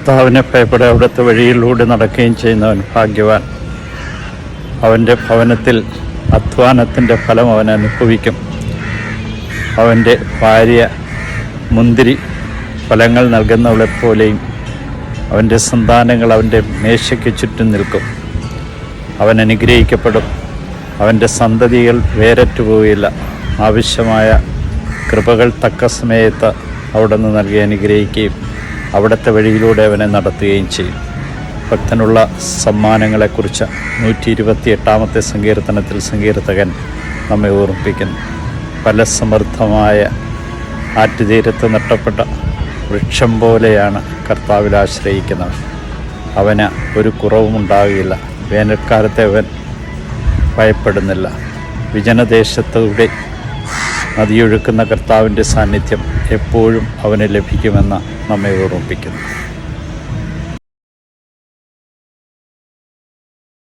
കർത്താവിനെ ഭയപ്പെടെ അവിടുത്തെ വഴിയിലൂടെ നടക്കുകയും ചെയ്യുന്നവൻ ഭാഗ്യവാൻ. അവൻ്റെ ഭവനത്തിൽ അധ്വാനത്തിൻ്റെ ഫലം അവൻ അനുഭവിക്കും. അവൻ്റെ ഭാര്യ മുന്തിരി ഫലങ്ങൾ നൽകുന്നവളെപ്പോലെയും അവൻ്റെ സന്താനങ്ങൾ അവൻ്റെ മേശയ്ക്ക് ചുറ്റും നിൽക്കും. അവൻ അനുഗ്രഹിക്കപ്പെടും. അവൻ്റെ സന്തതികൾ വേരറ്റു പോവുകയില്ല. ആവശ്യമായ കൃപകൾ തക്ക സമയത്ത് അവിടെ നിന്ന് നൽകി അനുഗ്രഹിക്കുകയും അവിടുത്തെ വഴിയിലൂടെ അവനെ നടത്തുകയും ചെയ്യും. ഭക്തനുള്ള സമ്മാനങ്ങളെക്കുറിച്ച് 128 സങ്കീർത്തനത്തിൽ സങ്കീർത്തകൻ നമ്മെ ഓർമ്മിപ്പിക്കുന്നു. ഫലസമൃദ്ധമായ ആറ്റുതീരത്ത് നട്ടപ്പെട്ട വൃക്ഷം പോലെയാണ് കർത്താവിൽ ആശ്രയിക്കുന്നവൻ. അവന് ഒരു കുറവും ഉണ്ടാകുകയില്ല. വേനൽക്കാലത്തെ അവൻ ഭയപ്പെടുന്നില്ല. വിജനദേശത്തൂടെ നദിയൊഴുക്കുന്ന കർത്താവിൻ്റെ സാന്നിധ്യം എപ്പോഴും അവന് ലഭിക്കുമെന്ന് നമ്മെ ഓർമ്മിപ്പിക്കുന്നു.